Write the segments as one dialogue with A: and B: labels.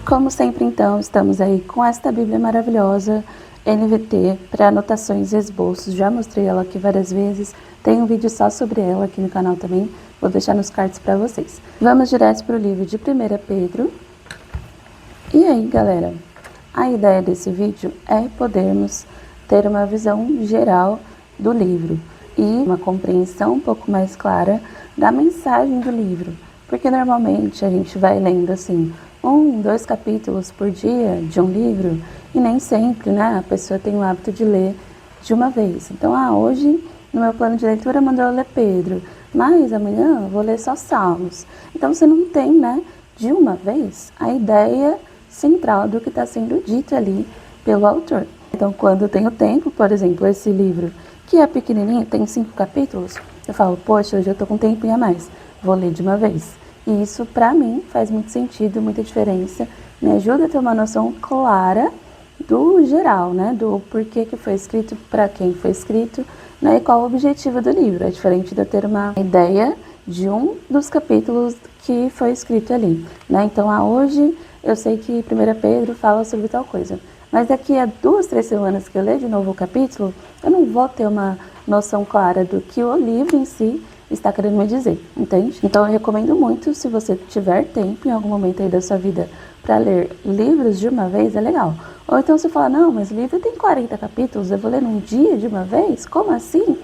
A: Como sempre, então, estamos aí com esta Bíblia maravilhosa, NVT, para anotações e esboços. Já mostrei ela aqui várias vezes, tem um vídeo só sobre ela aqui no canal também, vou deixar nos cards para vocês. Vamos direto para o livro de 1 Pedro. E aí, galera, a ideia desse vídeo é podermos ter uma visão geral do livro e uma compreensão um pouco mais clara da mensagem do livro, porque normalmente a gente vai lendo assim, 1, 2 capítulos por dia de um livro e nem sempre, né, a pessoa tem o hábito de ler de uma vez. Então, hoje no meu plano de leitura mandou eu ler Pedro, mas amanhã eu vou ler só Salmos. Então você não tem, né, de uma vez a ideia central do que está sendo dito ali pelo autor. Então, quando eu tenho tempo, por exemplo, esse livro que é pequenininho, tem 5 capítulos, eu falo, poxa, hoje eu tô com tempinho a mais, vou ler de uma vez. E isso, pra mim, faz muito sentido, muita diferença, me ajuda a ter uma noção clara do geral, né, do porquê que foi escrito, para quem foi escrito, né, e qual o objetivo do livro. É diferente de eu ter uma ideia de um dos capítulos que foi escrito ali, né. Então, hoje eu sei que 1 Pedro fala sobre tal coisa, mas daqui a 2, 3 semanas que eu ler de novo o capítulo, eu não vou ter uma noção clara do que o livro em si está querendo me dizer, entende? Então eu recomendo muito, se você tiver tempo em algum momento aí da sua vida para ler livros de uma vez, é legal. Ou então você fala, não, mas o livro tem 40 capítulos, eu vou ler num dia de uma vez? Como assim?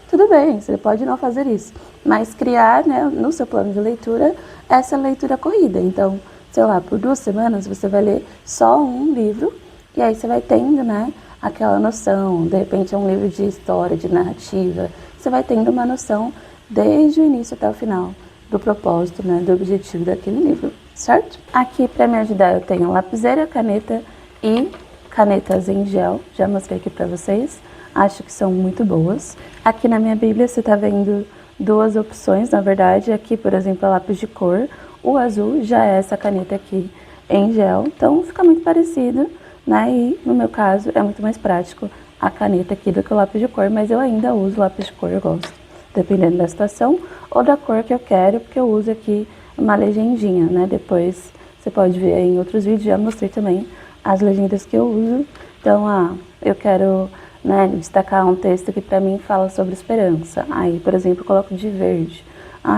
A: Tudo bem, você pode não fazer isso, mas criar, né, no seu plano de leitura, essa leitura corrida. Então, sei lá, por 2 semanas você vai ler só um livro, e aí você vai tendo, né, aquela noção, de repente é um livro de história, de narrativa, você vai tendo uma noção desde o início até o final do propósito, né, do objetivo daquele livro, certo? Aqui para me ajudar eu tenho lapiseira, caneta e canetas em gel, já mostrei aqui para vocês, acho que são muito boas. Aqui na minha Bíblia você tá vendo 2 opções, na verdade, aqui por exemplo é lápis de cor, o azul já é essa caneta aqui em gel, então fica muito parecido, né, e no meu caso é muito mais prático a caneta aqui do que o lápis de cor, mas eu ainda uso lápis de cor, eu gosto, dependendo da situação ou da cor que eu quero, porque eu uso aqui uma legendinha, né, depois você pode ver aí em outros vídeos, já mostrei também as legendas que eu uso. Então, eu quero, né, destacar um texto que para mim fala sobre esperança, aí, por exemplo, eu coloco de verde.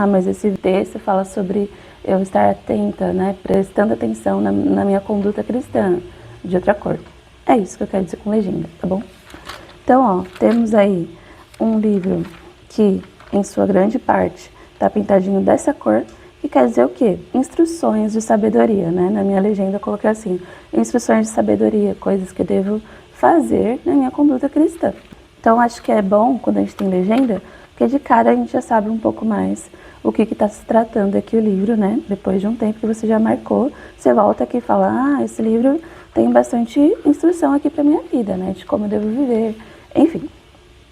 A: Mas esse texto fala sobre eu estar atenta, né, prestando atenção na minha conduta cristã, de outra cor. É isso que eu quero dizer com legenda, tá bom? Então, temos aí um livro que, em sua grande parte, tá pintadinho dessa cor, que quer dizer o quê? Instruções de sabedoria, né? Na minha legenda eu coloquei assim, instruções de sabedoria, coisas que eu devo fazer na minha conduta cristã. Então, acho que é bom, quando a gente tem legenda, porque de cara a gente já sabe um pouco mais o que está se tratando aqui o livro, né? Depois de um tempo que você já marcou, você volta aqui e fala, esse livro tem bastante instrução aqui para minha vida, né? De como eu devo viver, enfim.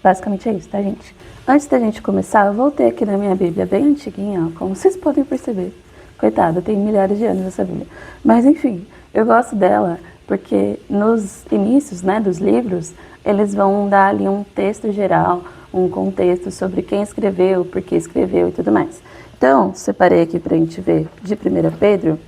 A: Basicamente é isso, tá, gente? Antes da gente começar, eu voltei aqui na minha Bíblia bem antiguinha, ó, como vocês podem perceber. Coitada, tem milhares de anos essa Bíblia. Mas, enfim, eu gosto dela porque nos inícios, né, dos livros, eles vão dar ali um texto geral, um contexto sobre quem escreveu, por que escreveu e tudo mais. Então, separei aqui pra gente ver de 1 Pedro,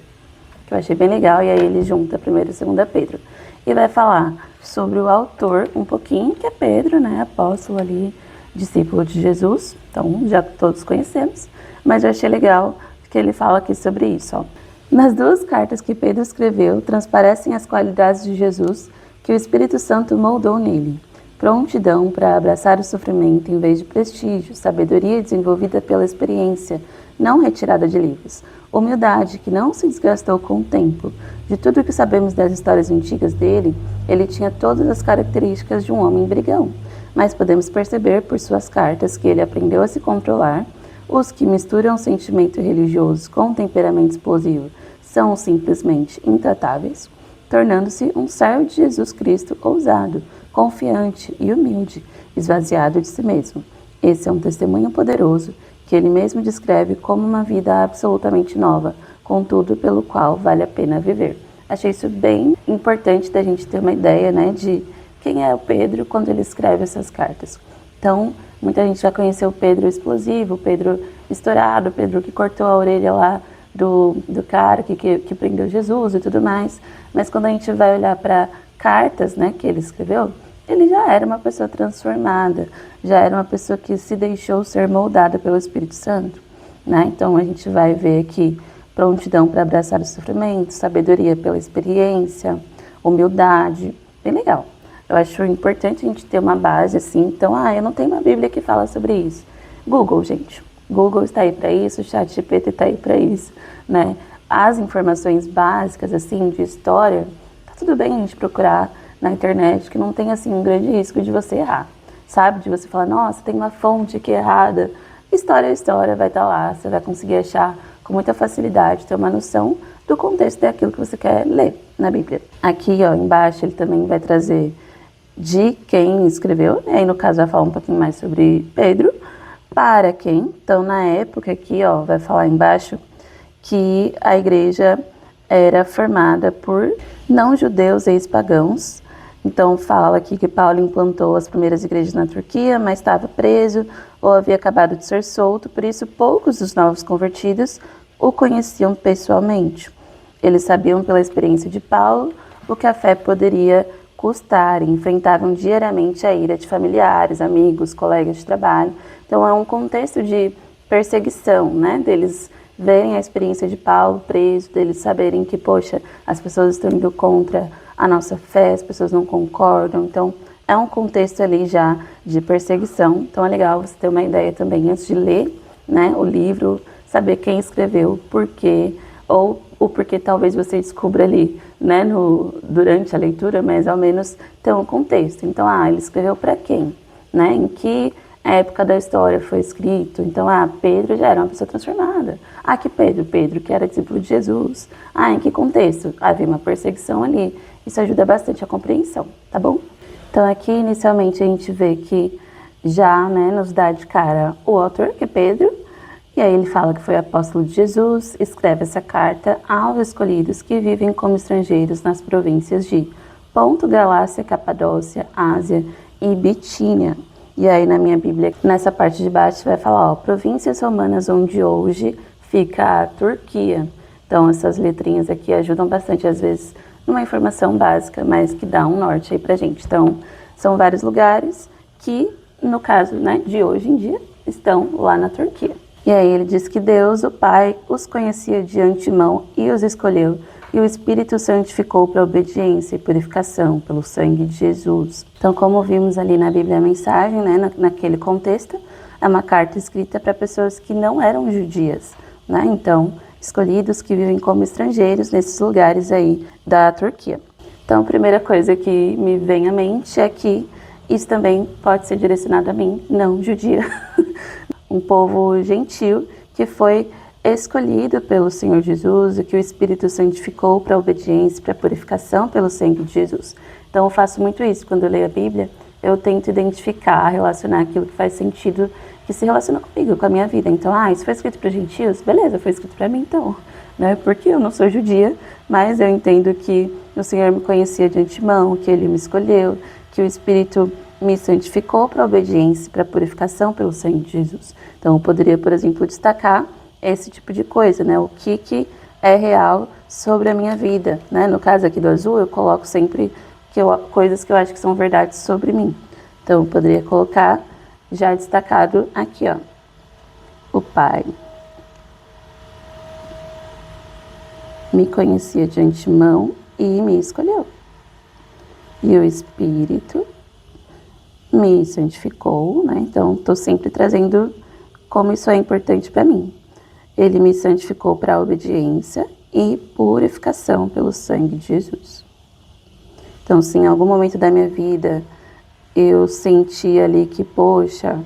A: que eu achei bem legal, e aí ele junta 1 e 2 Pedro. E vai falar sobre o autor um pouquinho, que é Pedro, né, apóstolo ali, discípulo de Jesus, então já todos conhecemos, mas eu achei legal que ele fala aqui sobre isso, ó. Nas 2 cartas que Pedro escreveu, transparecem as qualidades de Jesus que o Espírito Santo moldou nele. Prontidão para abraçar o sofrimento em vez de prestígio, sabedoria desenvolvida pela experiência, não retirada de livros. Humildade que não se desgastou com o tempo. De tudo que sabemos das histórias antigas dele, ele tinha todas as características de um homem brigão. Mas podemos perceber por suas cartas que ele aprendeu a se controlar. Os que misturam sentimento religioso com temperamento explosivo são simplesmente intratáveis, tornando-se um servo de Jesus Cristo ousado, confiante e humilde, esvaziado de si mesmo. Esse é um testemunho poderoso que ele mesmo descreve como uma vida absolutamente nova, contudo pelo qual vale a pena viver. Achei isso bem importante da gente ter uma ideia, né, de quem é o Pedro quando ele escreve essas cartas. Então, muita gente já conheceu o Pedro explosivo, o Pedro estourado, o Pedro que cortou a orelha lá do cara que prendeu Jesus e tudo mais. Mas quando a gente vai olhar para cartas, né, que ele escreveu, ele já era uma pessoa transformada, já era uma pessoa que se deixou ser moldada pelo Espírito Santo, né? Então a gente vai ver aqui prontidão para abraçar o sofrimento, sabedoria pela experiência, humildade, bem legal. Eu acho importante a gente ter uma base assim. Então, eu não tenho uma Bíblia que fala sobre isso. Google, gente. Google está aí para isso, o ChatGPT está aí para isso, né? As informações básicas, assim, de história, tá tudo bem a gente procurar na internet, que não tem, assim, um grande risco de você errar, sabe? De você falar, nossa, tem uma fonte aqui errada. História é história, vai estar lá, você vai conseguir achar com muita facilidade, ter uma noção do contexto daquilo que você quer ler na Bíblia. Aqui, ó, embaixo, ele também vai trazer de quem escreveu, né? Aí no caso vai falar um pouquinho mais sobre Pedro, para quem. Então na época aqui, ó, vai falar embaixo que a igreja era formada por não-judeus e ex-pagãos. Então fala aqui que Paulo implantou as primeiras igrejas na Turquia, mas estava preso ou havia acabado de ser solto, por isso poucos dos novos convertidos o conheciam pessoalmente. Eles sabiam pela experiência de Paulo o que a fé poderia custar, e enfrentavam diariamente a ira de familiares, amigos, colegas de trabalho. Então é um contexto de perseguição, né? Deles verem a experiência de Paulo preso, deles saberem que, poxa, as pessoas estão indo contra a nossa fé, as pessoas não concordam. Então é um contexto ali já de perseguição. Então é legal você ter uma ideia também antes de ler, né, o livro, saber quem escreveu, por quê, ou o porquê talvez você descubra ali, né, durante a leitura, mas ao menos ter um contexto. Então, ele escreveu para quem, né, em que época da história foi escrito. Então, Pedro já era uma pessoa transformada. Que Pedro? Pedro que era discípulo de Jesus. Em que contexto? Havia uma perseguição ali. Isso ajuda bastante a compreensão, tá bom? Então, aqui, inicialmente, a gente vê que já, né, nos dá de cara o autor, que é Pedro. E aí ele fala que foi apóstolo de Jesus, escreve essa carta aos escolhidos que vivem como estrangeiros nas províncias de Ponto, Galácia, Capadócia, Ásia e Bitínia. E aí na minha Bíblia, nessa parte de baixo, vai falar, províncias romanas onde hoje fica a Turquia. Então essas letrinhas aqui ajudam bastante, às vezes, numa informação básica, mas que dá um norte aí pra gente. Então, são vários lugares que, no caso, né, de hoje em dia, estão lá na Turquia. E aí ele diz que Deus, o Pai, os conhecia de antemão e os escolheu, e o Espírito santificou para obediência e purificação pelo sangue de Jesus. Então, como vimos ali na Bíblia a mensagem, né, naquele contexto, é uma carta escrita para pessoas que não eram judias, né? Então, escolhidos que vivem como estrangeiros nesses lugares aí da Turquia. Então, a primeira coisa que me vem à mente é que isso também pode ser direcionado a mim, não judia. Um povo gentil que foi escolhido pelo Senhor Jesus e que o Espírito santificou para a obediência, para a purificação pelo sangue de Jesus. Então eu faço muito isso, quando eu leio a Bíblia, eu tento identificar, relacionar aquilo que faz sentido, que se relaciona comigo, com a minha vida. Então, isso foi escrito para gentios? Beleza, foi escrito para mim então, né? Porque eu não sou judia, mas eu entendo que o Senhor me conhecia de antemão, que Ele me escolheu, que o Espírito me santificou para a obediência, para a purificação pelo sangue de Jesus. Então, eu poderia, por exemplo, destacar esse tipo de coisa, né? O que é real sobre a minha vida, né? No caso aqui do azul, eu coloco sempre coisas que eu acho que são verdades sobre mim. Então, eu poderia colocar já destacado aqui, ó. O Pai me conhecia de antemão e me escolheu. E o Espírito me santificou, né? Então, estou sempre trazendo como isso é importante para mim. Ele me santificou para a obediência e purificação pelo sangue de Jesus. Então, se em algum momento da minha vida eu senti ali que, poxa,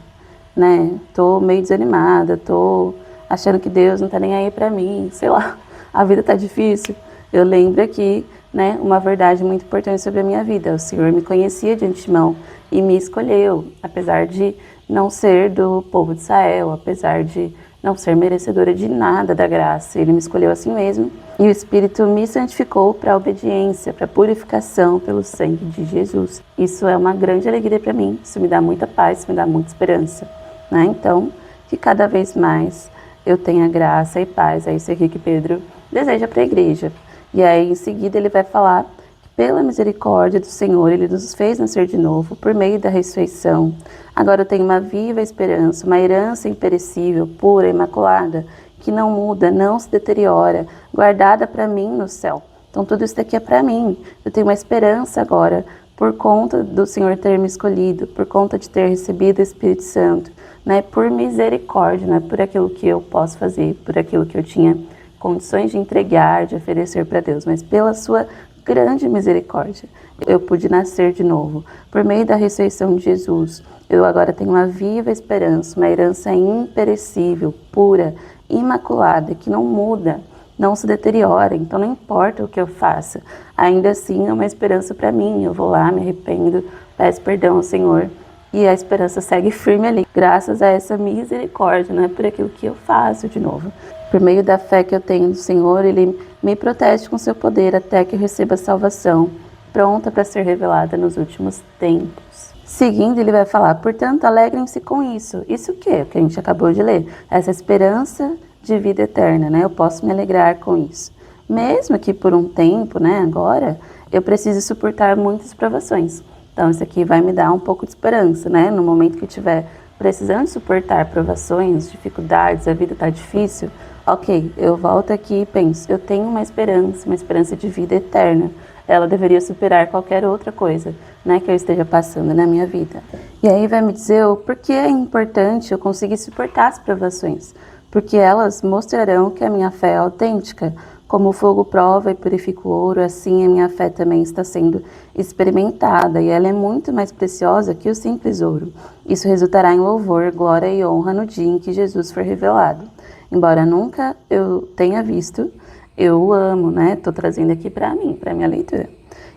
A: né, tô meio desanimada, tô achando que Deus não tá nem aí para mim, sei lá, a vida tá difícil, eu lembro aqui, né, uma verdade muito importante sobre a minha vida. O Senhor me conhecia de antemão e me escolheu, apesar de não ser do povo de Israel, apesar de não ser merecedora de nada da graça. Ele me escolheu assim mesmo. E o Espírito me santificou para a obediência, para a purificação pelo sangue de Jesus. Isso é uma grande alegria para mim. Isso me dá muita paz, me dá muita esperança, né? Então, que cada vez mais eu tenha graça e paz. É isso aqui que Pedro deseja para a igreja. E aí, em seguida, ele vai falar que pela misericórdia do Senhor, ele nos fez nascer de novo por meio da ressurreição. Agora eu tenho uma viva esperança, uma herança imperecível, pura, imaculada, que não muda, não se deteriora, guardada para mim no céu. Então tudo isso daqui é para mim. Eu tenho uma esperança agora, por conta do Senhor ter me escolhido, por conta de ter recebido o Espírito Santo, né? Por misericórdia, não é por aquilo que eu posso fazer, por aquilo que eu tinha condições de entregar, de oferecer para Deus, mas pela sua grande misericórdia. Eu pude nascer de novo. Por meio da ressurreição de Jesus, eu agora tenho uma viva esperança, uma herança imperecível, pura, imaculada, que não muda, não se deteriora. Então não importa o que eu faça, ainda assim é uma esperança para mim. Eu vou lá, me arrependo, peço perdão ao Senhor e a esperança segue firme ali, graças a essa misericórdia, não é por aquilo que eu faço de novo. Por meio da fé que eu tenho no Senhor, Ele me protege com seu poder até que eu receba a salvação, pronta para ser revelada nos últimos tempos. Seguindo, ele vai falar, portanto, alegrem-se com isso. Isso o quê? O que a gente acabou de ler. Essa esperança de vida eterna, né? Eu posso me alegrar com isso. Mesmo que por um tempo, né, agora, eu precise suportar muitas provações. Então, isso aqui vai me dar um pouco de esperança, né? No momento que eu estiver precisando suportar provações, dificuldades, a vida está difícil, ok, eu volto aqui e penso, eu tenho uma esperança de vida eterna. Ela deveria superar qualquer outra coisa, né, que eu esteja passando na minha vida. E aí vai me dizer o porquê é importante eu conseguir suportar as provações. Porque elas mostrarão que a minha fé é autêntica. Como o fogo prova e purifica o ouro, assim a minha fé também está sendo experimentada, e ela é muito mais preciosa que o simples ouro. Isso resultará em louvor, glória e honra no dia em que Jesus for revelado. Embora nunca eu tenha visto, eu o amo, né? Estou trazendo aqui para mim, para minha leitura.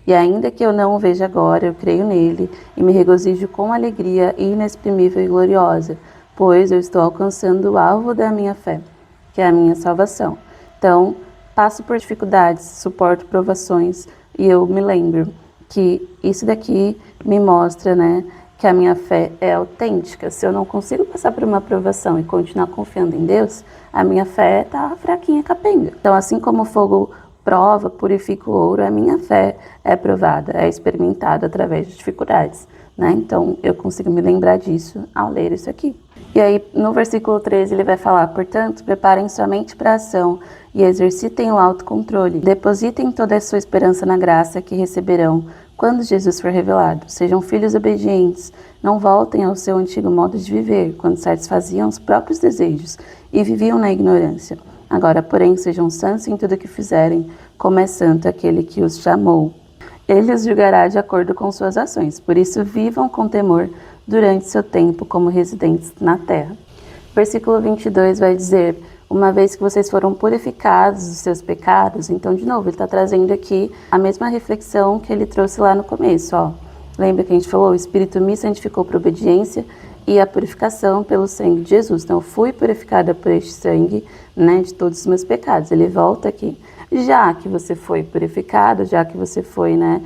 A: E ainda que eu não o veja agora, eu creio nele e me regozijo com alegria inexprimível e gloriosa, pois eu estou alcançando o alvo da minha fé, que é a minha salvação. Então, passo por dificuldades, suporto provações e eu me lembro que isso daqui me mostra, né, que a minha fé é autêntica. Se eu não consigo passar por uma provação e continuar confiando em Deus, a minha fé está fraquinha, capenga. Então, assim como o fogo prova, purifica o ouro, a minha fé é provada, é experimentada através de dificuldades, né? Então, eu consigo me lembrar disso ao ler isso aqui. E aí, no versículo 13, ele vai falar, portanto, preparem sua mente para a ação e exercitem o autocontrole. Depositem toda a sua esperança na graça que receberão quando Jesus for revelado. Sejam filhos obedientes, não voltem ao seu antigo modo de viver, quando satisfaziam os próprios desejos e viviam na ignorância. Agora, porém, sejam santos em tudo o que fizerem, como é santo aquele que os chamou. Ele os julgará de acordo com suas ações, por isso vivam com temor durante seu tempo como residentes na terra. Versículo 22 vai dizer, uma vez que vocês foram purificados dos seus pecados, então de novo ele está trazendo aqui a mesma reflexão que ele trouxe lá no começo, ó. Lembra que a gente falou, o Espírito me santificou para obediência e a purificação pelo sangue de Jesus. Então eu fui purificada por este sangue, né, de todos os meus pecados. Ele volta aqui. Já que você foi purificado, já que você foi, né,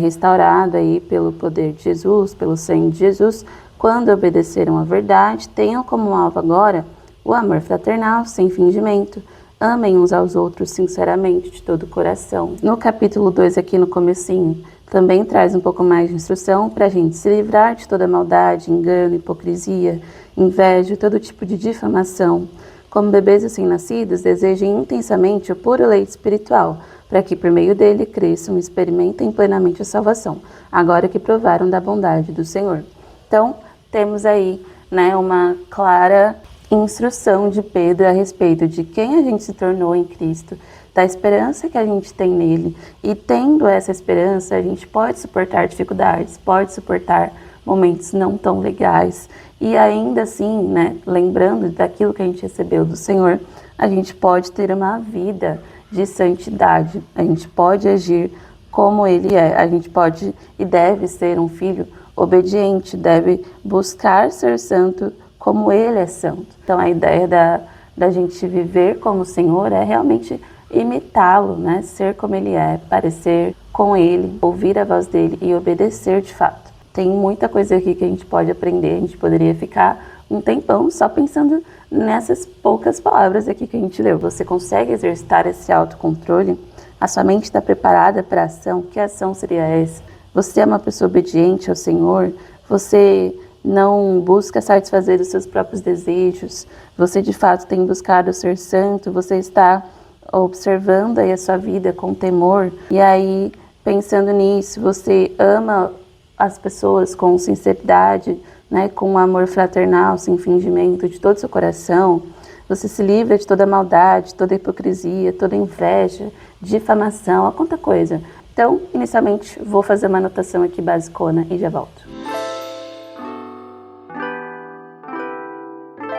A: restaurado aí pelo poder de Jesus, pelo sangue de Jesus, quando obedeceram à verdade, tenham como alvo agora o amor fraternal, sem fingimento. Amem uns aos outros sinceramente, de todo o coração. No capítulo 2, aqui no comecinho, também traz um pouco mais de instrução para a gente se livrar de toda maldade, engano, hipocrisia, inveja e todo tipo de difamação. Como bebês recém-nascidos, desejem intensamente o puro leite espiritual, para que por meio dele cresçam e experimentem plenamente a salvação, agora que provaram da bondade do Senhor. Então, temos aí, né, uma clara instrução de Pedro a respeito de quem a gente se tornou em Cristo, da esperança que a gente tem nele, e tendo essa esperança, a gente pode suportar dificuldades, pode suportar momentos não tão legais, e ainda assim, né, lembrando daquilo que a gente recebeu do Senhor, a gente pode ter uma vida de santidade, a gente pode agir como Ele é, a gente pode e deve ser um filho obediente, deve buscar ser santo como Ele é santo. Então a ideia da gente viver como o Senhor é realmente imitá-lo, né? Ser como Ele é, parecer com Ele, ouvir a voz dele e obedecer de fato. Tem muita coisa aqui que a gente pode aprender, a gente poderia ficar um tempão só pensando nessas poucas palavras aqui que a gente leu. Você consegue exercitar esse autocontrole? A sua mente está preparada para a ação? Que ação seria essa? Você é uma pessoa obediente ao Senhor? Você não busca satisfazer os seus próprios desejos? Você de fato tem buscado ser santo? Você está observando aí a sua vida com temor? E aí, pensando nisso, você ama as pessoas com sinceridade, né, com amor fraternal, sem fingimento, de todo o seu coração? Você se livra de toda maldade, toda hipocrisia, toda inveja, difamação, a quanta coisa. Então, inicialmente, vou fazer uma anotação aqui basicona e já volto.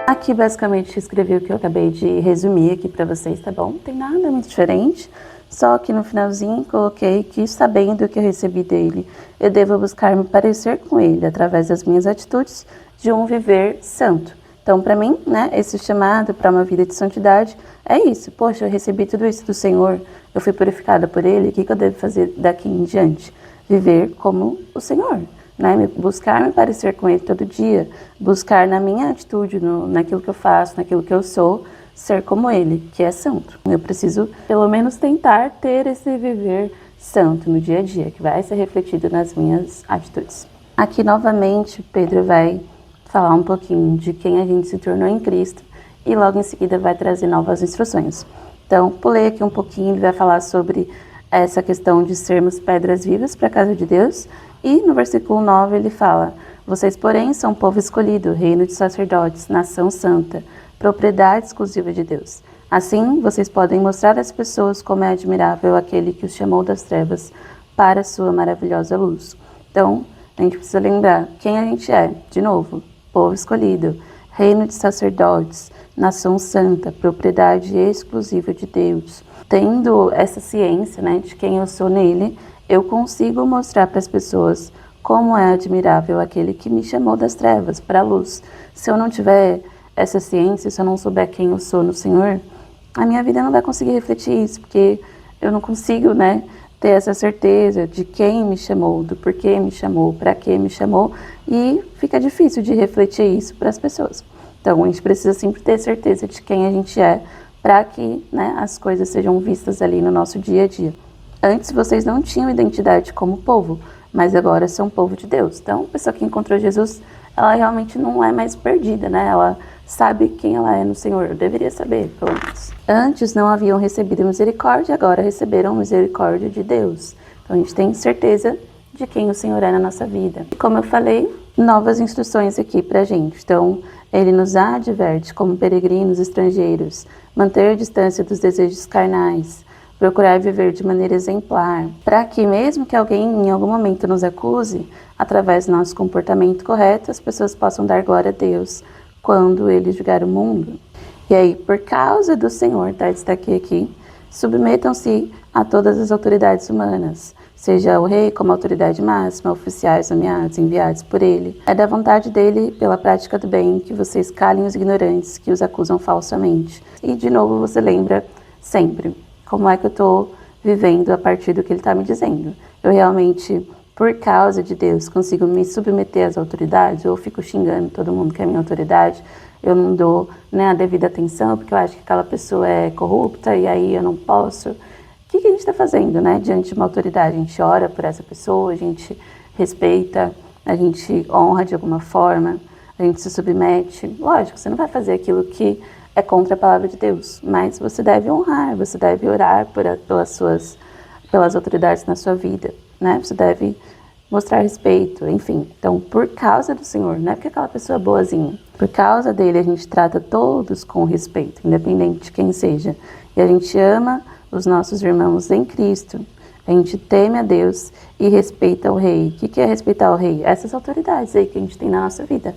A: Aqui, basicamente, escrevi o que eu acabei de resumir aqui para vocês, tá bom? Não tem nada muito diferente, só que no finalzinho coloquei que, sabendo o que eu recebi dele, eu devo buscar me parecer com ele, através das minhas atitudes, de um viver santo. Então, para mim, né, esse chamado para uma vida de santidade é isso. Poxa, eu recebi tudo isso do Senhor, eu fui purificada por Ele, o que eu devo fazer daqui em diante? Viver como o Senhor, né? Buscar me parecer com Ele todo dia, buscar na minha atitude, naquilo que eu faço, naquilo que eu sou, ser como Ele, que é santo. Eu preciso, pelo menos, tentar ter esse viver santo no dia a dia, que vai ser refletido nas minhas atitudes. Aqui, novamente, Pedro vai falar um pouquinho de quem a gente se tornou em Cristo e logo em seguida vai trazer novas instruções. Então, pulei aqui um pouquinho, ele vai falar sobre essa questão de sermos pedras vivas para a casa de Deus, e no versículo 9 ele fala: vocês, porém, são povo escolhido, reino de sacerdotes, nação santa, propriedade exclusiva de Deus. Assim, vocês podem mostrar às pessoas como é admirável aquele que os chamou das trevas para a sua maravilhosa luz. Então, a gente precisa lembrar quem a gente é, de novo: povo escolhido, reino de sacerdotes, nação santa, propriedade exclusiva de Deus. Tendo essa ciência, né, de quem eu sou nele, eu consigo mostrar para as pessoas como é admirável aquele que me chamou das trevas para a luz. Se eu não tiver essa ciência, se eu não souber quem eu sou no Senhor, a minha vida não vai conseguir refletir isso, porque eu não consigo, né, ter essa certeza de quem me chamou, do porquê me chamou, para que me chamou, e fica difícil de refletir isso para as pessoas. Então, a gente precisa sempre ter certeza de quem a gente é, para que, né, as coisas sejam vistas ali no nosso dia a dia. Antes, vocês não tinham identidade como povo, mas agora são povo de Deus. Então, a pessoa que encontrou Jesus, ela realmente não é mais perdida, né? Ela sabe quem ela é no Senhor. Eu deveria saber, pelo menos. Antes não haviam recebido misericórdia, agora receberam misericórdia de Deus. Então, a gente tem certeza de quem o Senhor é na nossa vida. E como eu falei, novas instruções aqui pra gente. Então, ele nos adverte como peregrinos estrangeiros, manter distância dos desejos carnais, procurar viver de maneira exemplar, para que mesmo que alguém em algum momento nos acuse, através do nosso comportamento correto, as pessoas possam dar glória a Deus quando Ele julgar o mundo. E aí, por causa do Senhor, tá? Destaquei aqui, submetam-se a todas as autoridades humanas, seja o rei como autoridade máxima, oficiais nomeados, enviados por ele. É da vontade dele, pela prática do bem, que vocês calem os ignorantes que os acusam falsamente. E de novo você lembra sempre, como é que eu estou vivendo a partir do que ele está me dizendo. Eu realmente, por causa de Deus, consigo me submeter às autoridades, ou eu fico xingando todo mundo que é minha autoridade, eu não dou, né, a devida atenção, porque eu acho que aquela pessoa é corrupta e aí eu não posso. O que a gente está fazendo, né, diante de uma autoridade? A gente ora por essa pessoa, a gente respeita, a gente honra de alguma forma, a gente se submete. Lógico, você não vai fazer aquilo que é contra a palavra de Deus, mas você deve honrar, você deve orar pelas autoridades na sua vida, né? Você deve mostrar respeito, enfim. Então, por causa do Senhor, não é porque aquela pessoa é boazinha, por causa dele a gente trata todos com respeito, independente de quem seja. E a gente ama os nossos irmãos em Cristo, a gente teme a Deus e respeita o rei. O que é respeitar o rei? Essas autoridades aí que a gente tem na nossa vida.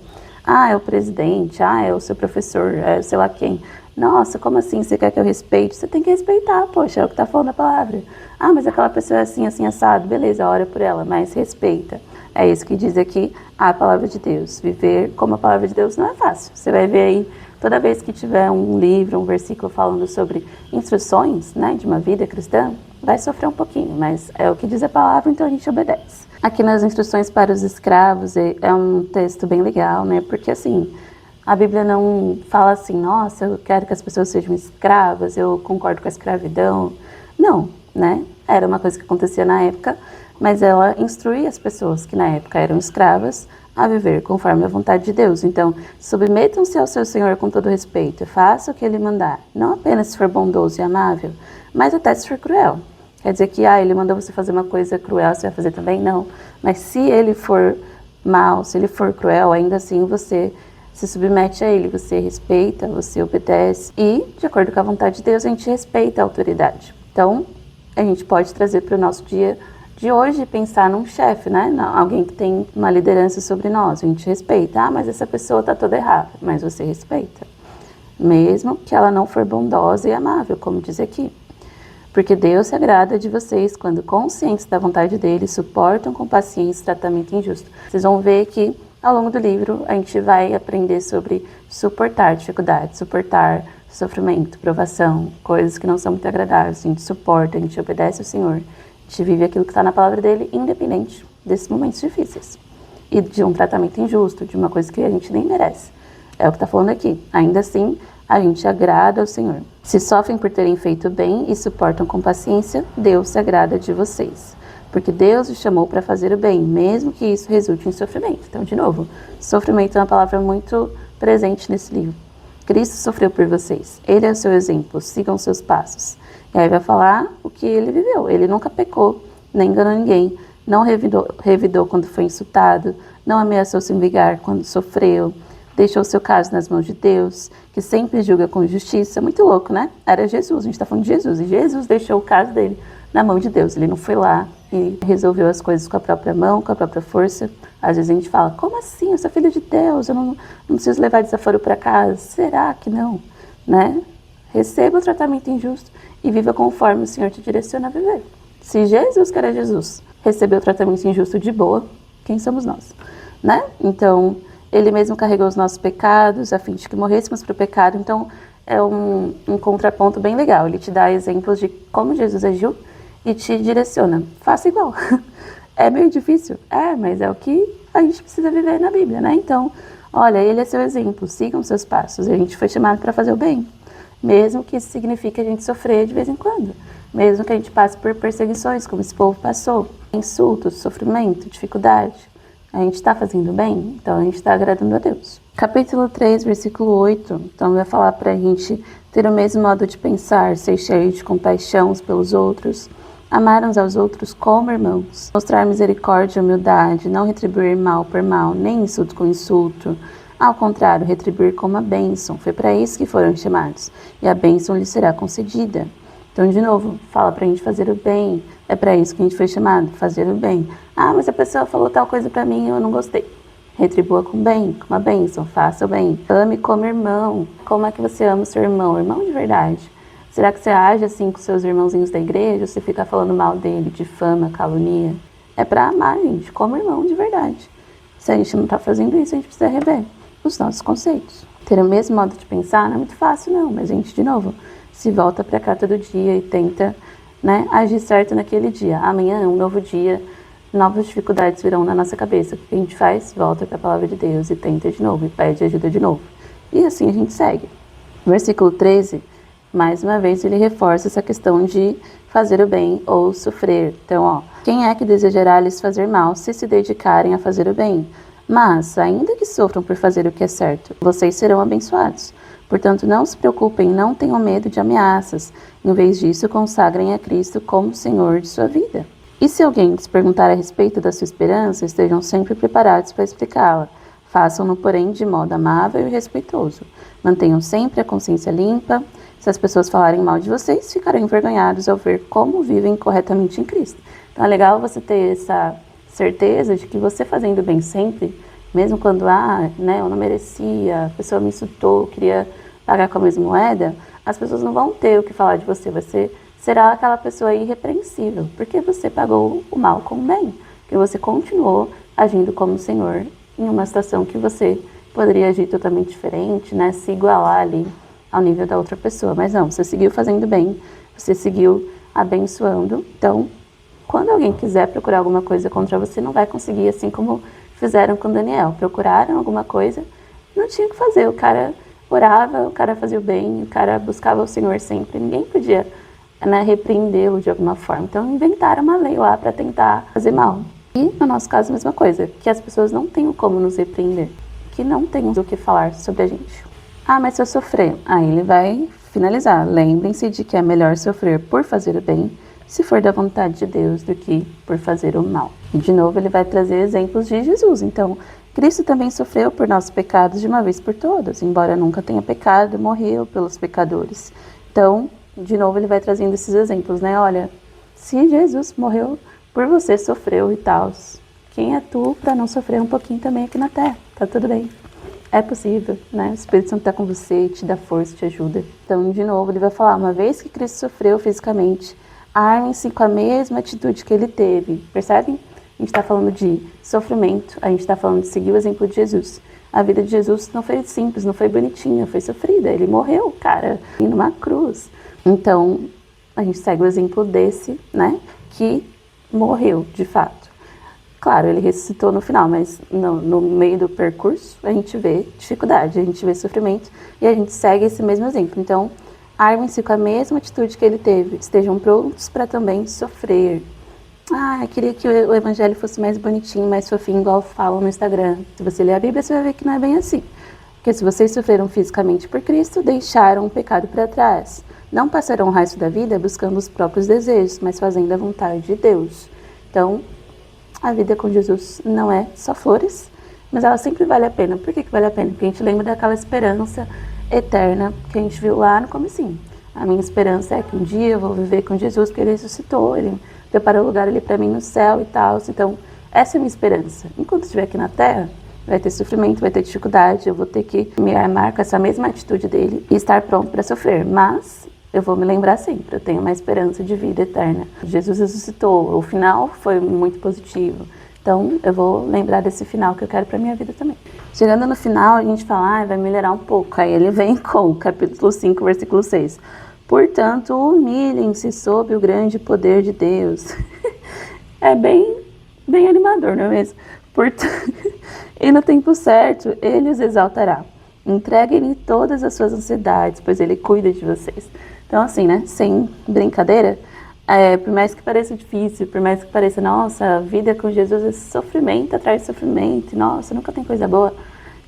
A: Ah, é o presidente, é o seu professor, é sei lá quem. Nossa, como assim você quer que eu respeite? Você tem que respeitar, poxa, é o que está falando a palavra. Ah, mas aquela pessoa é assim, assim, assado. Beleza, ora por ela, mas respeita. É isso que diz aqui a palavra de Deus. Viver como a palavra de Deus não é fácil. Você vai ver aí, toda vez que tiver um livro, um versículo falando sobre instruções, né, de uma vida cristã, vai sofrer um pouquinho, mas é o que diz a palavra, então a gente obedece. Aqui nas instruções para os escravos é um texto bem legal, né, porque assim, A Bíblia não fala assim, nossa, eu quero que as pessoas sejam escravas, eu concordo com a escravidão. Não, né? Era uma coisa que acontecia na época, mas ela instruía as pessoas que na época eram escravas a viver conforme a vontade de Deus. Então, submetam-se ao seu Senhor com todo respeito, faça o que Ele mandar, não apenas se for bondoso e amável, mas até se for cruel. Quer dizer que, Ele mandou você fazer uma coisa cruel, você vai fazer também? Não. Mas se Ele for mal, se Ele for cruel, ainda assim você se submete a Ele, você respeita, você obedece e, de acordo com a vontade de Deus, a gente respeita a autoridade. Então, a gente pode trazer para o nosso dia de hoje pensar num chefe, né? Alguém que tem uma liderança sobre nós. A gente respeita. Mas essa pessoa está toda errada. Mas você respeita. Mesmo que ela não for bondosa e amável, como diz aqui. Porque Deus se agrada de vocês quando, conscientes da vontade dele, suportam com paciência o tratamento injusto. Vocês vão ver que, ao longo do livro, a gente vai aprender sobre suportar dificuldades, suportar sofrimento, provação, coisas que não são muito agradáveis. A gente suporta, a gente obedece ao Senhor. A gente vive aquilo que está na palavra dele, independente desses momentos difíceis. E de um tratamento injusto, de uma coisa que a gente nem merece. É o que está falando aqui. Ainda assim, a gente agrada ao Senhor. Se sofrem por terem feito bem e suportam com paciência, Deus se agrada de vocês. Porque Deus os chamou para fazer o bem, mesmo que isso resulte em sofrimento. Então, de novo, sofrimento é uma palavra muito presente nesse livro. Cristo sofreu por vocês. Ele é o seu exemplo, sigam seus passos. E aí vai falar o que ele viveu. Ele nunca pecou, nem enganou ninguém, não revidou quando foi insultado, não ameaçou se vingar quando sofreu, deixou seu caso nas mãos de Deus, que sempre julga com justiça. Muito louco, né? Era Jesus, a gente está falando de Jesus. E Jesus deixou o caso dele na mão de Deus. Ele não foi lá e resolveu as coisas com a própria mão, com a própria força. Às vezes a gente fala, como assim? Eu sou filho de Deus, eu não preciso levar desaforo para casa. Será que não? Né? Receba o tratamento injusto e viva conforme o Senhor te direciona a viver. Se Jesus, que era Jesus, recebeu o tratamento injusto de boa, quem somos nós? Né? Então, ele mesmo carregou os nossos pecados, a fim de que morrêssemos para o pecado. Então, é um contraponto bem legal. Ele te dá exemplos de como Jesus agiu e te direciona. Faça igual. É meio difícil? Mas é o que a gente precisa viver na Bíblia, né? Então, olha, ele é seu exemplo, sigam seus passos. A gente foi chamado para fazer o bem. Mesmo que isso signifique a gente sofrer de vez em quando. Mesmo que a gente passe por perseguições, como esse povo passou. Insultos, sofrimento, dificuldade. A gente está fazendo bem, então a gente está agradando a Deus. Capítulo 3, versículo 8. Então vai falar para a gente ter o mesmo modo de pensar, ser cheio de compaixão uns pelos outros, amar uns aos outros como irmãos, mostrar misericórdia e humildade, não retribuir mal por mal, nem insulto com insulto. Ao contrário, retribuir com uma bênção. Foi para isso que foram chamados. E a bênção lhes será concedida. Então, de novo, fala para a gente fazer o bem. É para isso que a gente foi chamado, fazer o bem. Mas a pessoa falou tal coisa para mim e eu não gostei. Retribua com bem, com uma bênção. Faça o bem. Ame como irmão. Como é que você ama o seu irmão? Irmão de verdade. Será que você age assim com seus irmãozinhos da igreja? Ou você fica falando mal dele, difama, calunia? É para amar, gente, como irmão de verdade. Se a gente não está fazendo isso, a gente precisa rever os nossos conceitos. Ter o mesmo modo de pensar não é muito fácil, não. Mas a gente, de novo, se volta para cá todo dia e tenta, né, agir certo naquele dia. Amanhã é um novo dia, novas dificuldades virão na nossa cabeça. O que a gente faz? Volta para a palavra de Deus e tenta de novo, e pede ajuda de novo. E assim a gente segue. Versículo 13, mais uma vez ele reforça essa questão de fazer o bem ou sofrer. Então, quem é que desejará lhes fazer mal se dedicarem a fazer o bem? Mas, ainda que sofram por fazer o que é certo, vocês serão abençoados. Portanto, não se preocupem, não tenham medo de ameaças. Em vez disso, consagrem a Cristo como Senhor de sua vida. E se alguém lhes perguntar a respeito da sua esperança, estejam sempre preparados para explicá-la. Façam-no, porém, de modo amável e respeitoso. Mantenham sempre a consciência limpa. Se as pessoas falarem mal de vocês, ficarão envergonhados ao ver como vivem corretamente em Cristo. Então, é legal você ter essa certeza de que você fazendo bem sempre, mesmo quando, eu não merecia, a pessoa me insultou, queria pagar com a mesma moeda, as pessoas não vão ter o que falar de você. Você será aquela pessoa irrepreensível, porque você pagou o mal com o bem, que você continuou agindo como Senhor em uma situação que você poderia agir totalmente diferente, né? Se igualar ali ao nível da outra pessoa. Mas não, você seguiu fazendo bem, você seguiu abençoando. Então, quando alguém quiser procurar alguma coisa contra você, não vai conseguir, assim como fizeram com Daniel. Procuraram alguma coisa não tinha o que fazer. O cara orava, o cara fazia o bem, o cara buscava o Senhor sempre. Ninguém podia, né, repreendê-lo de alguma forma. Então inventaram uma lei lá para tentar fazer mal. E no nosso caso a mesma coisa, que as pessoas não tenham como nos repreender, que não tenham o que falar sobre a gente. Ah, mas se eu sofrer, aí ele vai finalizar. Lembrem-se de que é melhor sofrer por fazer o bem, se for da vontade de Deus, do que por fazer o mal. E de novo ele vai trazer exemplos de Jesus. Então, Cristo também sofreu por nossos pecados de uma vez por todas, embora nunca tenha pecado, morreu pelos pecadores. Então, de novo ele vai trazendo esses exemplos, né? Olha, se Jesus morreu por você, sofreu e tal, quem é tu para não sofrer um pouquinho também aqui na Terra? Tá tudo bem. É possível, né? O Espírito Santo está com você, te dá força, te ajuda. Então, de novo, ele vai falar, uma vez que Cristo sofreu fisicamente, armem-se com a mesma atitude que ele teve. Percebem? A gente está falando de sofrimento, a gente está falando de seguir o exemplo de Jesus. A vida de Jesus não foi simples, não foi bonitinha, foi sofrida. Ele morreu, cara, numa cruz. Então, a gente segue o exemplo desse, né? Que morreu, de fato. Claro, ele ressuscitou no final, mas no meio do percurso a gente vê dificuldade, a gente vê sofrimento e a gente segue esse mesmo exemplo. Então, armem-se com a mesma atitude que ele teve, estejam prontos para também sofrer. Ah, eu queria que o evangelho fosse mais bonitinho, mais fofinho, igual falam no Instagram. Se você ler a Bíblia, você vai ver que não é bem assim. Porque se vocês sofreram fisicamente por Cristo, deixaram o pecado para trás. Não passarão o resto da vida buscando os próprios desejos, mas fazendo a vontade de Deus. Então, a vida com Jesus não é só flores, mas ela sempre vale a pena. Por que vale a pena? Porque a gente lembra daquela esperança eterna que a gente viu lá no comecinho. A minha esperança é que um dia eu vou viver com Jesus, porque ele ressuscitou, ele preparou lugar ali para mim no céu e tal. Então, essa é a minha esperança. Enquanto eu estiver aqui na Terra, vai ter sofrimento, vai ter dificuldade, eu vou ter que me armar com essa mesma atitude dele e estar pronto para sofrer. Mas eu vou me lembrar sempre, eu tenho uma esperança de vida eterna. Jesus ressuscitou, o final foi muito positivo. Então, eu vou lembrar desse final que eu quero para minha vida também. Chegando no final, a gente fala, vai melhorar um pouco. Aí ele vem com capítulo 5, versículo 6. Portanto, humilhem-se sob o grande poder de Deus. É bem animador, não é mesmo? Portanto, e no tempo certo, ele os exaltará. Entreguem-lhe todas as suas ansiedades, pois ele cuida de vocês. Então, assim, né, sem brincadeira, por mais que pareça difícil, por mais que pareça, nossa, a vida com Jesus é sofrimento atrás de sofrimento, nossa, nunca tem coisa boa.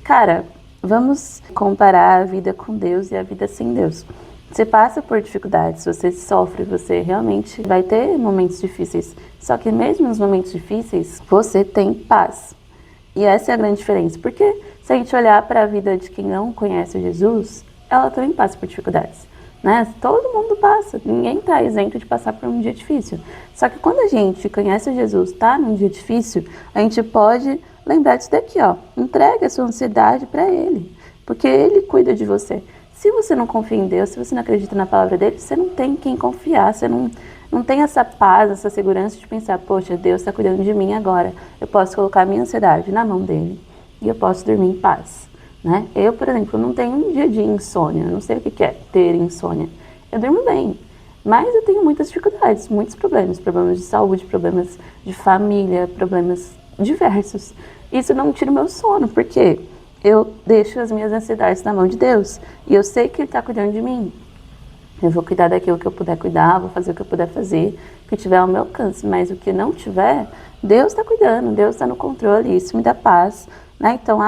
A: Cara, vamos comparar a vida com Deus e a vida sem Deus. Você passa por dificuldades, você sofre, você realmente vai ter momentos difíceis. Só que mesmo nos momentos difíceis, você tem paz. E essa é a grande diferença. Porque se a gente olhar para a vida de quem não conhece Jesus, ela também passa por dificuldades, né? Todo mundo passa, ninguém está isento de passar por um dia difícil. Só que quando a gente conhece Jesus, está num dia difícil, a gente pode lembrar disso daqui, ó. Entregue a sua ansiedade para Ele, porque Ele cuida de você. Se você não confia em Deus, se você não acredita na palavra dele, você não tem quem confiar, você não tem essa paz, essa segurança de pensar, poxa, Deus está cuidando de mim agora, eu posso colocar a minha ansiedade na mão dele e eu posso dormir em paz, né? Eu, por exemplo, não tenho um dia de insônia, eu não sei o que é ter insônia, eu durmo bem, mas eu tenho muitas dificuldades, muitos problemas de saúde, problemas de família, problemas diversos. Isso não tira o meu sono, porque eu deixo as minhas ansiedades na mão de Deus. E eu sei que Ele está cuidando de mim. Eu vou cuidar daquilo que eu puder cuidar, vou fazer o que eu puder fazer, o que tiver ao meu alcance. Mas o que não tiver, Deus está cuidando, Deus está no controle. Isso me dá paz, né? Então,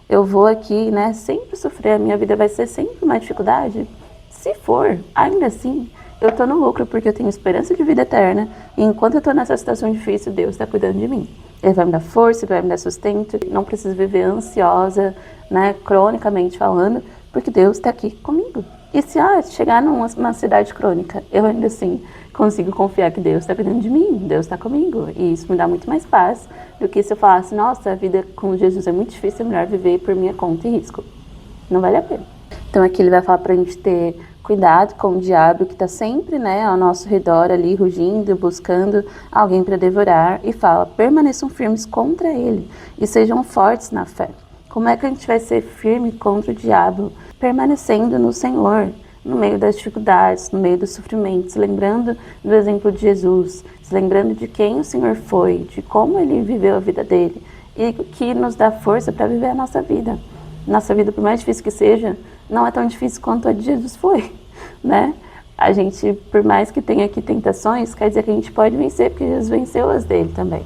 A: eu vou aqui, né, sempre sofrer, a minha vida vai ser sempre uma dificuldade. Se for, ainda assim, eu estou no lucro porque eu tenho esperança de vida eterna. E enquanto eu estou nessa situação difícil, Deus está cuidando de mim. Ele vai me dar força, Ele vai me dar sustento. Não preciso viver ansiosa, né, cronicamente falando, porque Deus está aqui comigo. E se chegar numa ansiedade crônica, eu ainda assim consigo confiar que Deus está cuidando de mim, Deus está comigo. E isso me dá muito mais paz do que se eu falasse, nossa, a vida com Jesus é muito difícil, é melhor viver por minha conta e risco. Não vale a pena. Então aqui ele vai falar para a gente ter cuidado com o diabo que está sempre, né, ao nosso redor ali, rugindo, buscando alguém para devorar. E fala, permaneçam firmes contra ele e sejam fortes na fé. Como é que a gente vai ser firme contra o diabo? Permanecendo no Senhor, no meio das dificuldades, no meio dos sofrimentos, lembrando do exemplo de Jesus, se lembrando de quem o Senhor foi, de como Ele viveu a vida dele e que nos dá força para viver a nossa vida. Nossa vida, por mais difícil que seja, não é tão difícil quanto a de Jesus foi, né? A gente, por mais que tenha aqui tentações, quer dizer que a gente pode vencer, porque Jesus venceu as dele também,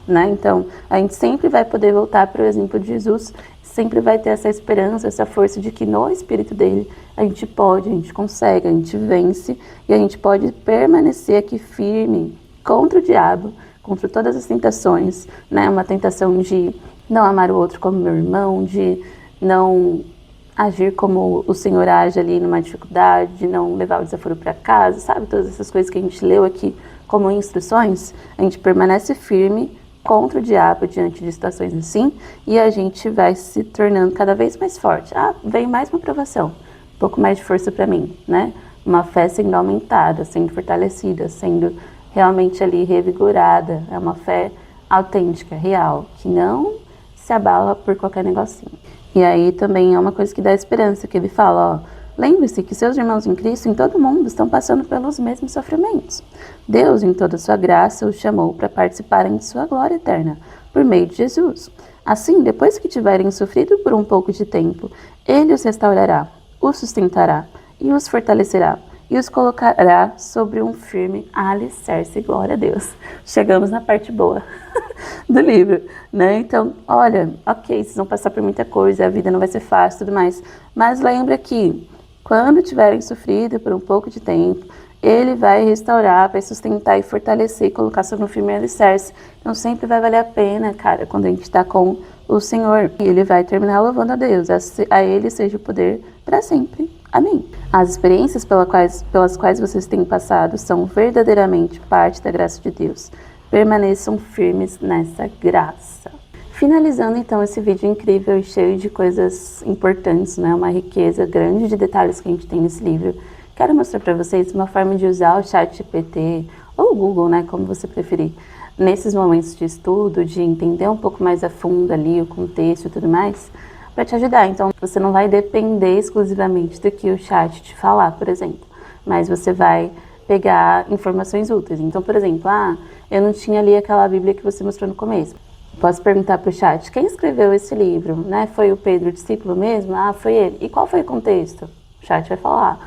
A: né? Então, a gente sempre vai poder voltar para o exemplo de Jesus, sempre vai ter essa esperança, essa força de que no Espírito dele a gente pode, a gente consegue, a gente vence e a gente pode permanecer aqui firme contra o diabo, contra todas as tentações, né? Uma tentação de não amar o outro como meu irmão, de não agir como o Senhor age ali numa dificuldade, de não levar o desaforo para casa, sabe? Todas essas coisas que a gente leu aqui como instruções, a gente permanece firme contra o diabo diante de situações assim, e a gente vai se tornando cada vez mais forte. Ah, vem mais uma provação, um pouco mais de força para mim, né? Uma fé sendo aumentada, sendo fortalecida, sendo realmente ali revigorada. É uma fé autêntica, real, que não se abala por qualquer negocinho. E aí também é uma coisa que dá esperança, que ele fala, ó, lembre-se que seus irmãos em Cristo em todo mundo estão passando pelos mesmos sofrimentos. Deus, em toda a sua graça, os chamou para participarem de sua glória eterna, por meio de Jesus. Assim, depois que tiverem sofrido por um pouco de tempo, Ele os restaurará, os sustentará e os fortalecerá, e os colocará sobre um firme alicerce. Glória a Deus. Chegamos na parte boa do livro, né? Então, olha, ok, vocês vão passar por muita coisa, a vida não vai ser fácil e tudo mais, mas lembra que quando tiverem sofrido por um pouco de tempo, Ele vai restaurar, vai sustentar e fortalecer e colocar sobre um firme alicerce. Então sempre vai valer a pena, cara, quando a gente está com o Senhor. E Ele vai terminar louvando a Deus, a Ele seja o poder para sempre. Amém. As experiências pelas quais vocês têm passado são verdadeiramente parte da graça de Deus. Permaneçam firmes nessa graça. Finalizando então esse vídeo incrível e cheio de coisas importantes, né? Uma riqueza grande de detalhes que a gente tem nesse livro. Quero mostrar para vocês uma forma de usar o ChatGPT ou o Google, né? Como você preferir. Nesses momentos de estudo, de entender um pouco mais a fundo ali o contexto e tudo mais, para te ajudar. Então, você não vai depender exclusivamente do que o chat te falar, por exemplo, mas você vai pegar informações úteis. Então, por exemplo, eu não tinha ali aquela Bíblia que você mostrou no começo. Posso perguntar para o chat, quem escreveu esse livro? Né? Foi o Pedro, discípulo mesmo? Foi ele. E qual foi o contexto? O chat vai falar.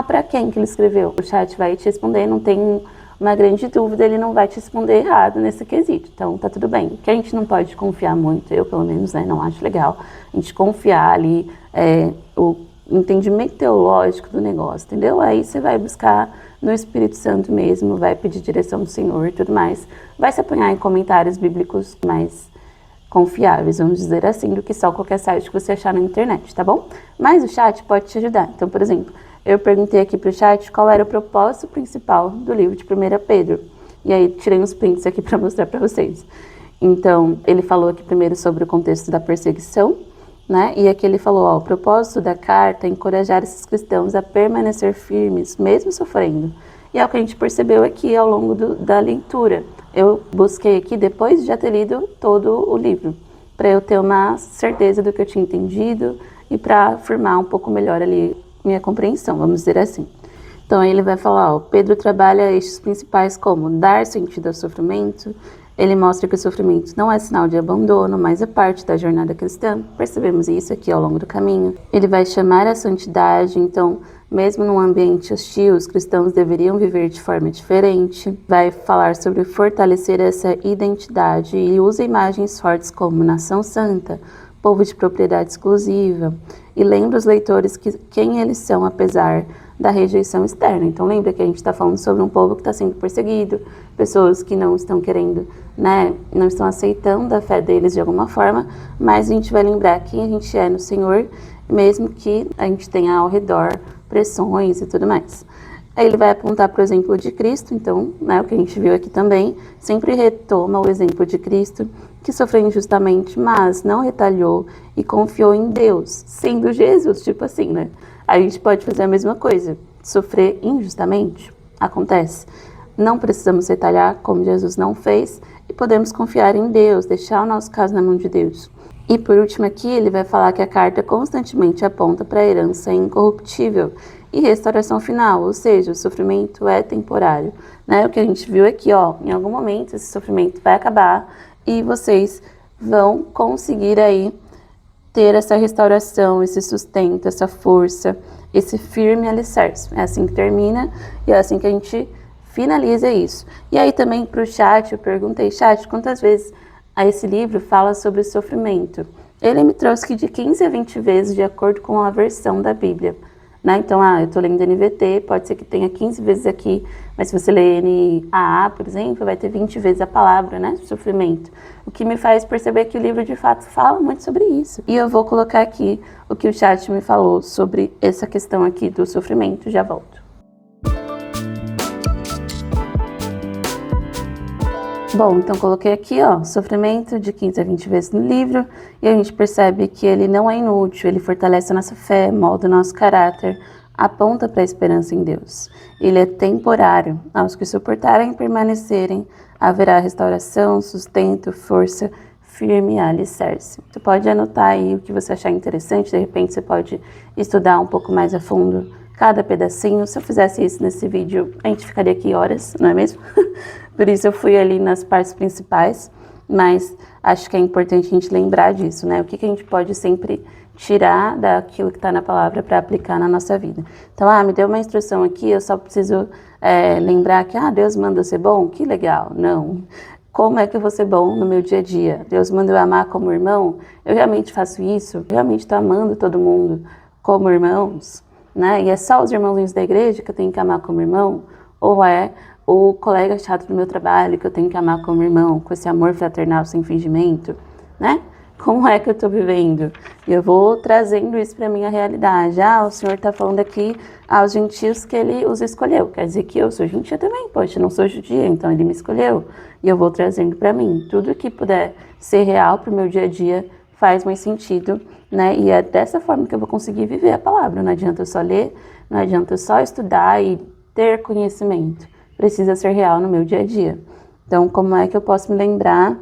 A: Para quem que ele escreveu? O chat vai te responder, não tem uma grande dúvida, ele não vai te responder errado nesse quesito. Então, tá tudo bem. Que a gente não pode confiar muito, eu pelo menos, né, não acho legal, a gente confiar ali o entendimento teológico do negócio, entendeu? Aí você vai buscar no Espírito Santo mesmo, vai pedir direção do Senhor e tudo mais. Vai se apanhar em comentários bíblicos mais confiáveis, vamos dizer assim, do que só qualquer site que você achar na internet, tá bom? Mas o chat pode te ajudar. Então, por exemplo, eu perguntei aqui pro chat qual era o propósito principal do livro de 1 Pedro. E aí tirei uns prints aqui para mostrar para vocês. Então, ele falou aqui primeiro sobre o contexto da perseguição, né? E aqui ele falou, o propósito da carta é encorajar esses cristãos a permanecer firmes, mesmo sofrendo. E é o que a gente percebeu aqui ao longo da leitura. Eu busquei aqui, depois de já ter lido todo o livro, para eu ter uma certeza do que eu tinha entendido e para afirmar um pouco melhor ali minha compreensão, vamos dizer assim. Então aí ele vai falar, Pedro trabalha eixos principais como dar sentido ao sofrimento. Ele mostra que o sofrimento não é sinal de abandono, mas é parte da jornada cristã. Percebemos isso aqui ao longo do caminho. Ele vai chamar a santidade, então, mesmo num ambiente hostil, os cristãos deveriam viver de forma diferente. Vai falar sobre fortalecer essa identidade e usa imagens fortes como nação santa, povo de propriedade exclusiva, e lembra os leitores quem eles são, apesar da rejeição externa. Então lembra que a gente está falando sobre um povo que está sendo perseguido, pessoas que não estão querendo, né, não estão aceitando a fé deles de alguma forma, mas a gente vai lembrar quem a gente é no Senhor, mesmo que a gente tenha ao redor pressões e tudo mais. Aí ele vai apontar para o exemplo de Cristo, então, né, o que a gente viu aqui também, sempre retoma o exemplo de Cristo, que sofreu injustamente, mas não retalhou e confiou em Deus, sendo Jesus, tipo assim, né? A gente pode fazer a mesma coisa, sofrer injustamente, acontece. Não precisamos retalhar, como Jesus não fez, e podemos confiar em Deus, deixar o nosso caso na mão de Deus. E por último aqui, ele vai falar que a carta constantemente aponta para a herança incorruptível e restauração final, ou seja, o sofrimento é temporário, né? O que a gente viu aqui, em algum momento esse sofrimento vai acabar e vocês vão conseguir aí ter essa restauração, esse sustento, essa força, esse firme alicerce. É assim que termina e é assim que a gente finaliza isso. E aí também para o chat, eu perguntei, chat, quantas vezes esse livro fala sobre sofrimento? Ele me trouxe que de 15 a 20 vezes, de acordo com a versão da Bíblia. Né? Então, eu estou lendo NVT, pode ser que tenha 15 vezes aqui, mas se você ler NAA, por exemplo, vai ter 20 vezes a palavra, né? Sofrimento. O que me faz perceber que o livro, de fato, fala muito sobre isso. E eu vou colocar aqui o que o chat me falou sobre essa questão aqui do sofrimento. Já volto. Bom, então coloquei aqui, sofrimento de 15 a 20 vezes no livro, e a gente percebe que ele não é inútil, ele fortalece a nossa fé, molda o nosso caráter, aponta para a esperança em Deus. Ele é temporário, aos que suportarem e permanecerem, haverá restauração, sustento, força, firme alicerce. Você pode anotar aí o que você achar interessante, de repente você pode estudar um pouco mais a fundo cada pedacinho. Se eu fizesse isso nesse vídeo, a gente ficaria aqui horas, não é mesmo? Por isso eu fui ali nas partes principais, mas acho que é importante a gente lembrar disso, né? O que a gente pode sempre tirar daquilo que está na palavra para aplicar na nossa vida. Então, me deu uma instrução aqui, eu só preciso lembrar que, Deus manda eu ser bom? Que legal. Não. Como é que eu vou ser bom no meu dia a dia? Deus manda eu amar como irmão? Eu realmente faço isso? Eu realmente estou amando todo mundo como irmãos? Né? E é só os irmãozinhos da igreja que eu tenho que amar como irmão? Ou é o colega chato do meu trabalho que eu tenho que amar como irmão, com esse amor fraternal sem fingimento, né? Como é que eu tô vivendo? E eu vou trazendo isso para minha realidade. O Senhor está falando aqui aos gentios que Ele os escolheu. Quer dizer que eu sou gentia também, poxa, eu não sou judia, então Ele me escolheu. E eu vou trazendo para mim. Tudo que puder ser real para o meu dia a dia faz mais sentido, né? E é dessa forma que eu vou conseguir viver a palavra. Não adianta eu só ler, não adianta eu só estudar e ter conhecimento. Precisa ser real no meu dia a dia. Então, como é que eu posso me lembrar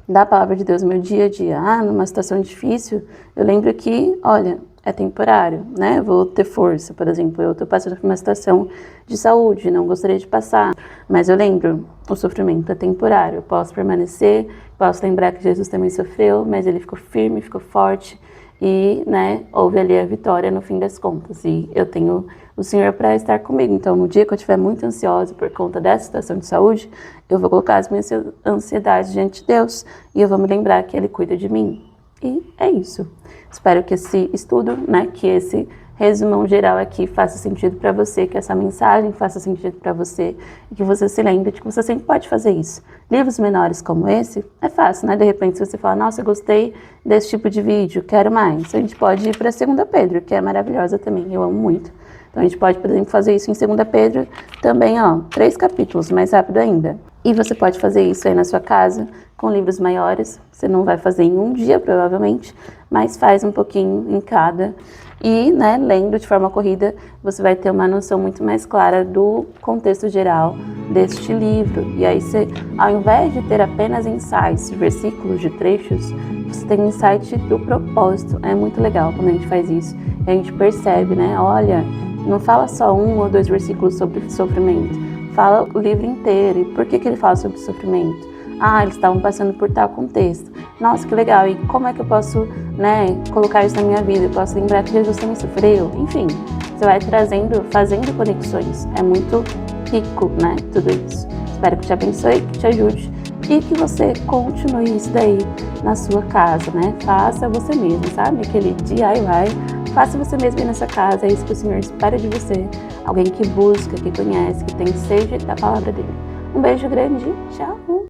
A: da palavra de Deus no meu dia a dia? Numa situação difícil, eu lembro que, olha, é temporário, né? Eu vou ter força, por exemplo, eu estou passando por uma situação de saúde, não gostaria de passar, mas eu lembro, o sofrimento é temporário, eu posso permanecer, posso lembrar que Jesus também sofreu, mas ele ficou firme, ficou forte, e, né, houve ali a vitória no fim das contas, e eu tenho o Senhor para estar comigo. Então, no dia que eu estiver muito ansiosa por conta dessa situação de saúde, eu vou colocar as minhas ansiedades diante de Deus, e eu vou me lembrar que Ele cuida de mim. E é isso. Espero que esse estudo, né, que esse resumão geral aqui faça sentido para você, que essa mensagem faça sentido para você e que você se lembre de que você sempre pode fazer isso. Livros menores como esse, é fácil, né? De repente, se você fala, nossa, eu gostei desse tipo de vídeo, quero mais. A gente pode ir para 2 Pedro, que é maravilhosa também, eu amo muito. Então, a gente pode, por exemplo, fazer isso em 2 Pedro também, 3 capítulos, mais rápido ainda. E você pode fazer isso aí na sua casa, com livros maiores. Você não vai fazer em um dia, provavelmente, mas faz um pouquinho em cada. E, né, lendo de forma corrida, você vai ter uma noção muito mais clara do contexto geral deste livro. E aí você, ao invés de ter apenas insights, versículos de trechos, você tem um insight do propósito. É muito legal quando a gente faz isso. E a gente percebe, né, olha, não fala só 1 ou 2 versículos sobre sofrimento. Fala o livro inteiro. E por que ele fala sobre sofrimento? Eles estavam passando por tal contexto. Nossa, que legal. E como é que eu posso, né, colocar isso na minha vida? Eu posso lembrar que Jesus também sofreu. Enfim, você vai trazendo, fazendo conexões. É muito rico, né, tudo isso. Espero que te abençoe, que te ajude e que você continue isso daí na sua casa, né? Faça você mesmo, sabe? Aquele DIY. Faça você mesmo aí nessa casa. É isso que o Senhor espera de você. Alguém que busca, que conhece, que tem sede da palavra dele. Um beijo grande. Tchau.